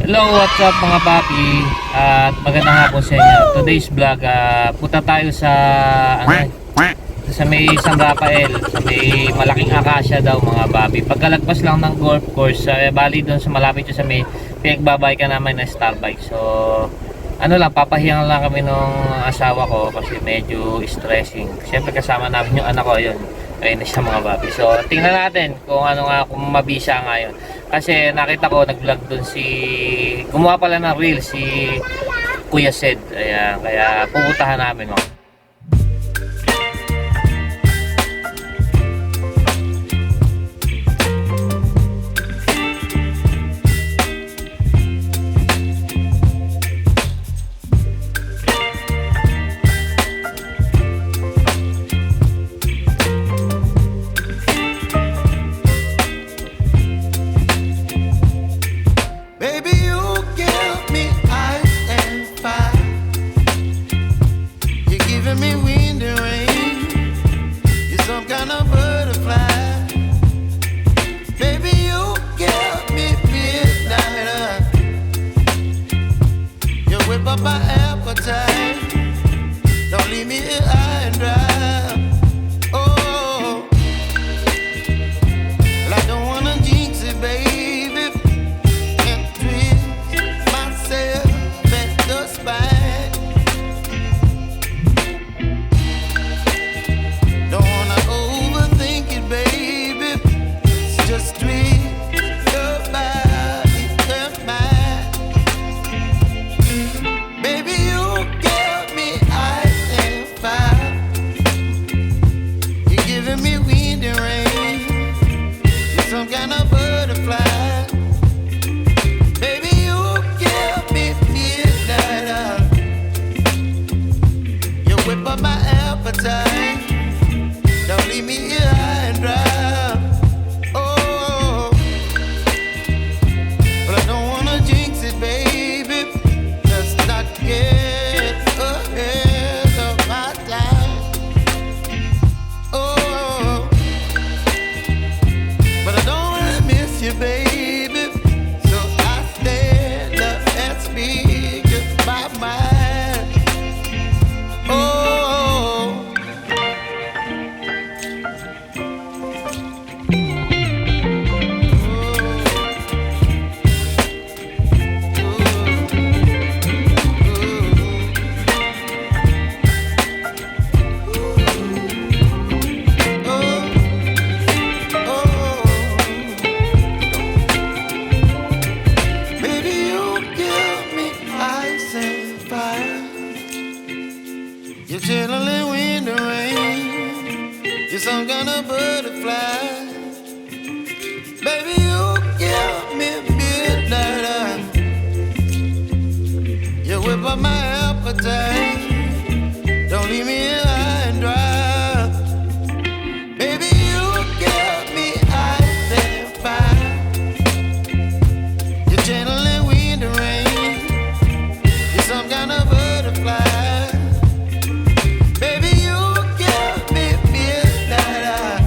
Hello, what's up mga papi? At magandang hapon sa inyo. Today's vlog, punta tayo sa ano, sa may San Rafael, sa may malaking akasya daw mga papi. Pagkalagpas lang ng golf course, bali doon sa malapit sa may pinagbabay ka naman na Starbike. So, ano lang, papahiyang lang kami nung asawa ko kasi medyo stressing. Siyempre kasama namin yung anak ko, yun. Ayun na siya mga papi. So, tingnan natin kung ano nga, kung mabisa ngayon. Kasi nakita ko nag-vlog doon gumawa pala ng reel si Kuya Sed. Ayan, kaya pupuntahan namin mga. Baby, you give me ice and fire. You're giving me wind and rain. You're some kind of butterfly. Baby, you give me midnight. You whip up my appetite. Don't leave me here high and dry. Oh, well, I don't wanna jinx it, baby. And twist myself at the spine. Don't wanna overthink it, baby. It's just twist your body and mine. Baby, you give me ice and fire. You're giving me wind and rain. You're some kind of butterfly. Baby, you give me midnight. You whip up my appetite. Don't leave me here high and dry. Oh, but I don't wanna jinx it, baby. Let's not get ahead of my time. Oh, but I don't wanna miss you, baby. So I stand up and speak my mind. Oh. Baby, you give me ice and fire. You're chilling wind and rain. You're some kind of butterfly. Baby, you give me midnight. You whip up my appetite. Don't leave me here high and dry. Baby, you give me ice and fire. You're channeling wind and rain. You're some kind of butterfly. Baby, you give me midnight.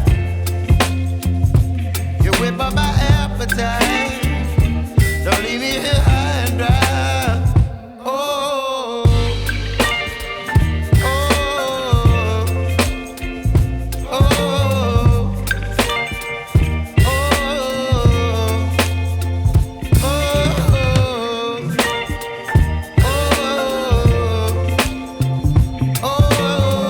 You whip up my appetite. Don't leave me here high and dry. Oh, oh, oh, oh,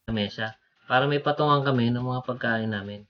Mesa para may patungan kami ng mga pagkain namin.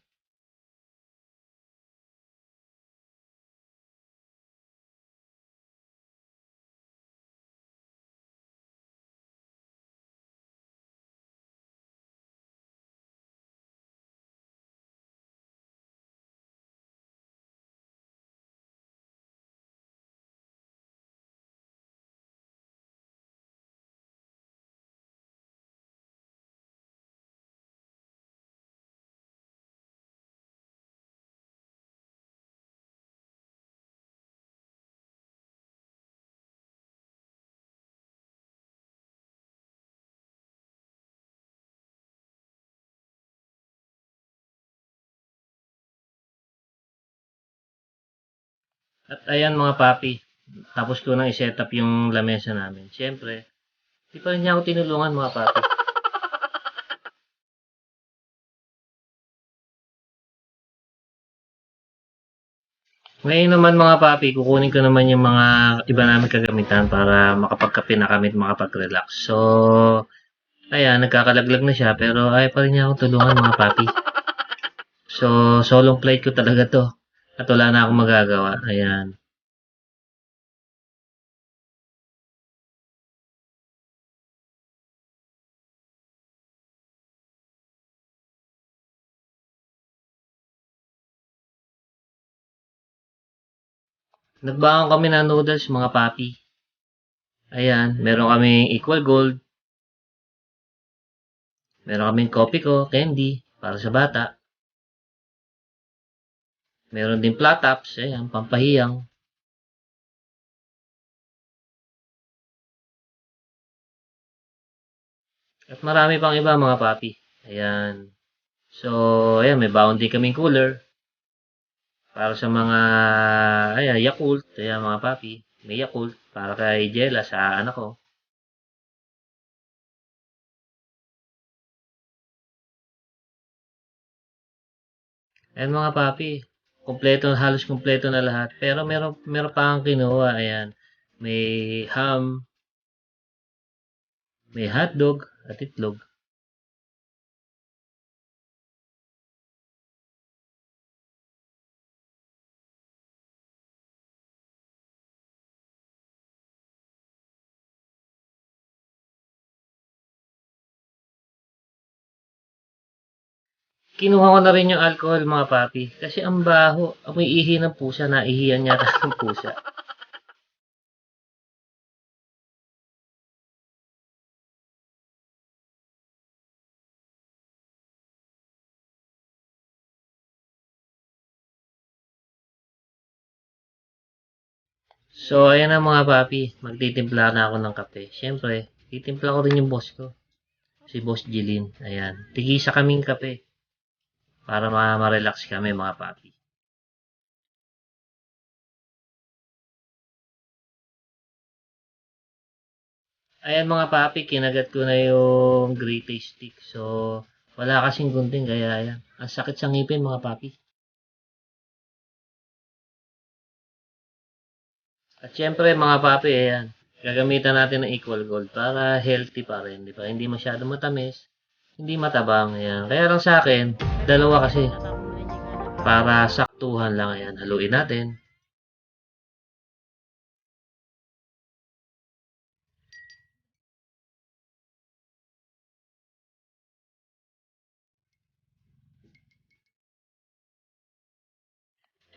At ayan mga papi, tapos ko nang i-set up yung lamesa namin. Siyempre, di pa rin niya ako tinulungan mga papi. Ngayon naman mga papi, kukunin ko naman yung mga iba namin kagamitan para makapagkape na kami at makapag-relax. So, ayan, nagkakalaglag na siya pero ayaw pa rin niya akong tulungan mga papi. So, solong plate ko talaga to. At wala na akong magagawa. Ayan. Nagbaon kami ng noodles mga papi. Ayan, meron kaming equal gold. Meron kaming coffee ko, candy, para sa bata. Meron din flat tops, ayan, pampahiyang. At marami pang iba mga papi. Ayan. So, ayan, may baon din kaming cooler. Para sa mga, ayan, Yakult. Ayan mga papi. May Yakult. Para kay Jella sa anak ko. Ayan mga papi. Kompleto, halos kompleto na lahat. Pero meron pa akong kinuha. Ayan. May ham, may hotdog, at itlog. Kinuha ko na rin yung alcohol mga papi. Kasi ang baho. Amoy ihi ng pusa. Naihiyan niya ng pusa. So, ayan na mga papi. Magtitimpla na ako ng kape. Siyempre, titimpla ko rin yung boss ko. Si Boss Jilin. Ayan. Tigisa kaming kape. Para ma-relax kami mga papi. Ayan mga papi, kinagat ko na yung Great Taste Stick. So, wala kasing gunting kaya ayan. Ang sakit sa ngipin mga papi. At syempre mga papi, ayan. Gagamitan natin ng equal gold para healthy pa rin. Di ba? Hindi masyado matamis. Hindi matabang. Ayan. Kaya lang sa akin, dalawa kasi. Para saktuhan lang. Ayan. Haluin natin.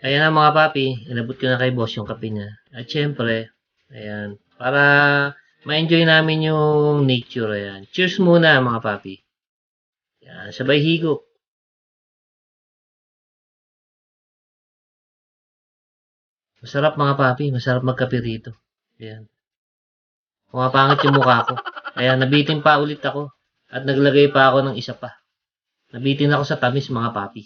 Ayan na mga papi, inabot ko na kay boss yung kape niya. At syempre, ayan, para ma-enjoy namin yung nature, ayan. Cheers muna mga papi. Ayan, sabay higop. Masarap mga papi, masarap magkape rito. Ayan. Pumapangit yung mukha ko. Ayan, nabitin pa ulit ako. At naglagay pa ako ng isa pa. Nabitin ako sa tamis mga papi.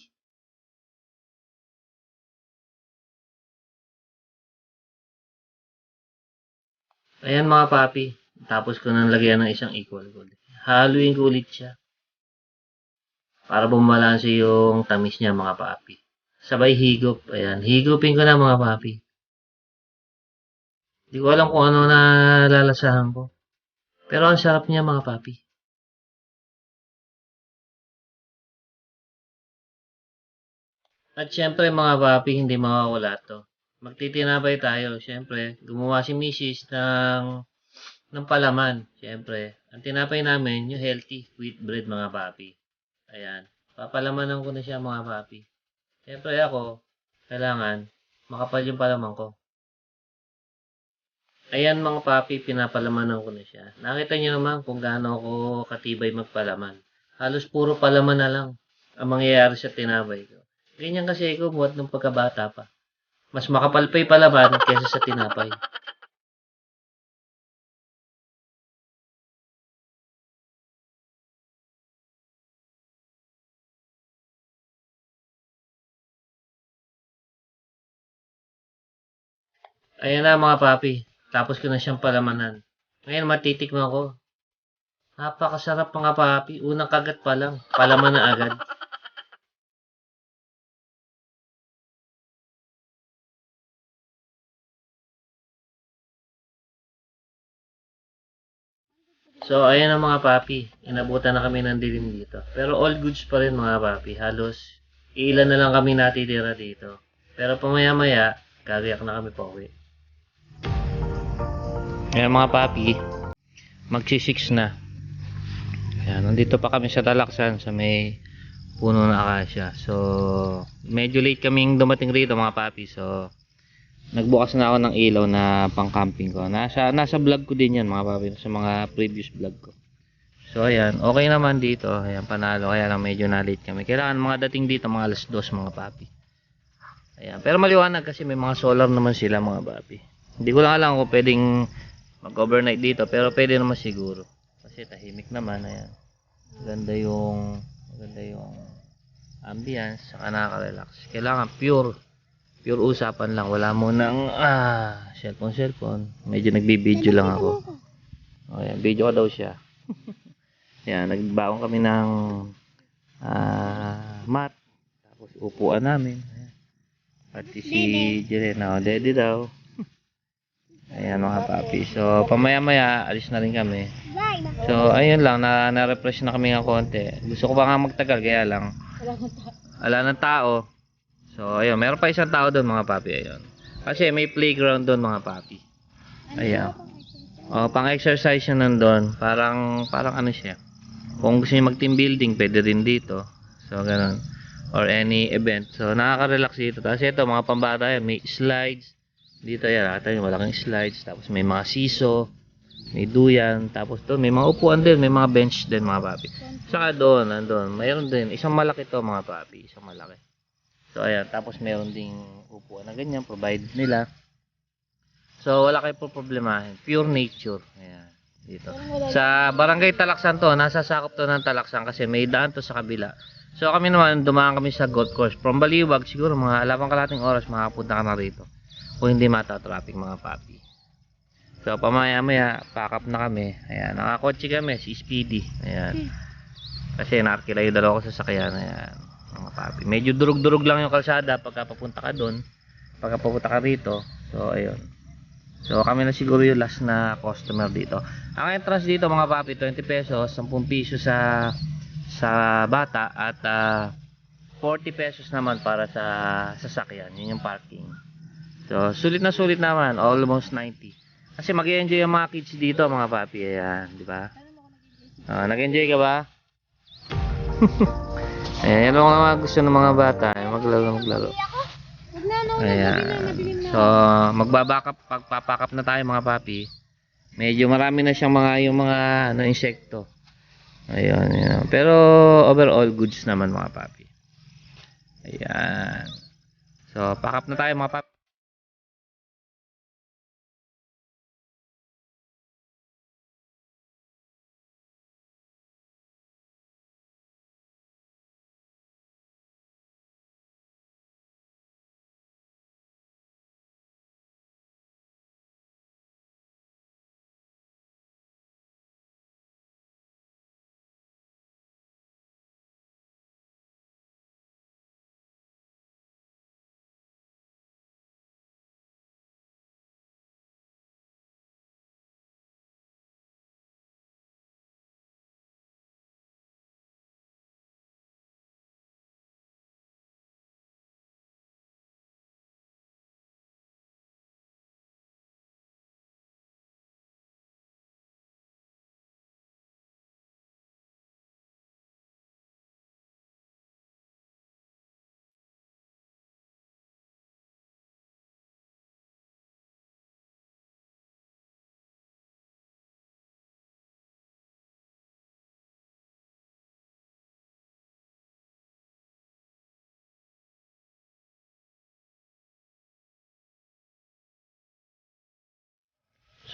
Ayan mga papi, tapos ko nang lagyan ng isang equal gold. Haluin ko ulit siya para bumalanse yung tamis niya mga papi. Sabay higop. Ayan, higupin ko na mga papi. Hindi ko alam kung ano na lalasahan ko. Pero ang sarap niya mga papi. At syempre mga papi, hindi mawawala to. Magtitinapay tayo. Syempre, gumawa si Mrs. ng palaman. Syempre, ang tinapay namin, yung healthy wheat bread mga papi. Ayan. Papalamanan ko na siya mga papi. Syempre ako, kailangan makapal yung palaman ko. Ayan mga papi, pinapalamanan ko na siya. Nakita niyo naman kung gaano ako katibay magpalaman. Halos puro palaman na lang ang mangyayari sa tinapay ko. Ganyan kasi ako buhat ng pagkabata pa. Mas makapal pa yung palaman kaysa sa tinapay. Ayan na mga papi. Tapos ko na siyang palamanan. Ngayon matitikman ko. Napakasarap mga papi. Unang kagat pa lang. Palaman na agad. So, ayan ang mga papi. Inabutan na kami ng dilim dito. Pero all goods pa rin mga papi. Halos ilan na lang kami natitira dito. Pero pamaya-maya, gagayak na kami pa uwi. Ayan mga papi. Magsi-6 na. Ayan, nandito pa kami sa Talaksan sa may puno ng akasya. So, medyo late kaming dumating rito mga papi. So, nagbukas na ako ng ilaw na pang camping ko. Nasa vlog ko din yan mga papi. Sa mga previous vlog ko. So, ayan. Okay naman dito. Ayan, panalo. Kaya lang medyo na-late kami. Kailangan mga dating dito mga alas 2 mga papi. Ayan. Pero maliwanag kasi may mga solar naman sila mga papi. Hindi ko lang alam kung pwedeng mag-overnight dito. Pero pwede naman siguro. Kasi tahimik naman. Ayan. Maganda yung ambience. Saka nakaka-relax. Kailangan pure usapan lang. Wala mo nang cellphone. Medyo nagbibideo lang ako. Ayan, video ko daw siya. Ayan, nagbaon kami ng mat. Tapos upuan namin. Ayan. Pati si Jirena. Daddy daw. Ayan mga papi. So, pamaya-maya, alis na rin kami. So, ayun lang. Na-refresh na kami ng konti. Gusto ko pa nga magtagal. Kaya lang. Wala ng tao. So, ayun. Meron pa isang tao doon mga papi. Ayun. Kasi may playground doon mga papi. Ayan. O, pang-exercise yun nandun. Parang ano siya. Kung gusto niyo mag-team building, pwede rin dito. So, ganun. Or any event. So, nakaka-relax dito. Tapos ito, mga pambata yan. May slides. Dito yan. Ata yung malaking slides. Tapos may mga siso. May duyan. Tapos doon, may mga upuan din. May mga bench din mga papi. Saka doon, nandun. Mayroon din. Isang malaki to mga papi. Isang malaki. So, ayan. Tapos meron ding upuan na ganyan. Provide nila. So, wala kayo po problemahin. Pure nature. Ayan. Dito. Sa Barangay Talaksan to. Nasa sakop to ng Talaksan. Kasi may daan to sa kabila. So, kami naman, dumaan kami sa golf course. From Baliwag, siguro mga alapang kalating oras, makapunta ka na rito. Kung hindi mata-traffic mga papi. So, pamaya-maya, pack up na kami. Ayan. Nakakotse kami. Si Speedy. Ayan. Kasi narkila yung dalawa ko sa sakyan. Ayan. Mga papi. Medyo durug-durug lang yung kalsada pagka papunta ka doon. Pagka papunta ka rito. So, ayun. So, kami na siguro yung last na customer dito. Ang entrance dito mga papi, 20 pesos. 10 piso sa bata. At 40 pesos naman para sa sasakyan. Yun yung parking. So, sulit na sulit naman. Almost 90. Kasi mag-enjoy yung mga kids dito mga papi. Ayan. Di ba? Nag-enjoy ka ba? Ayan, yan ang mga gusto ng mga bata. Maglaro. Ayan. So, pagpapakap na tayo mga papi. Medyo marami na siyang yung mga insekto. Ayan. Pero, overall, goods naman mga papi. Ayan. So, pack up na tayo mga papi.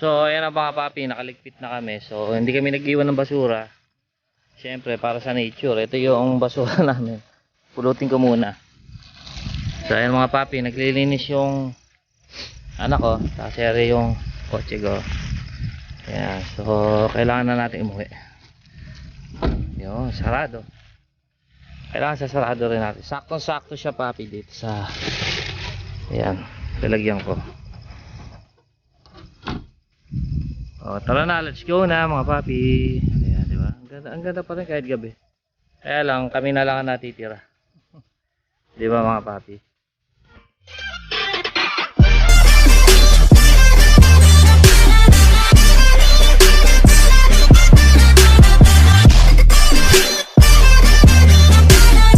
So, ayan na mga papi, nakaligpit na kami. So, hindi kami nag-iwan ng basura. Siyempre, para sa nature. Ito yung basura namin. Pulutin ko muna. So, ayan mga papi, naglilinis yung anak ko, nakasere yung kotse ko. Ayan, so kailangan na natin umuwi. Yun, sarado. Kailangan sa sarado rin natin. Saktong sakto siya papi dito sa, ayan, lalagyan ko. O, tara na, let's go na mga papi. Ayan, di ba? Ang ganda pa rin kahit gabi. Kaya lang, kami na lang ang natitira. Di ba mga papi?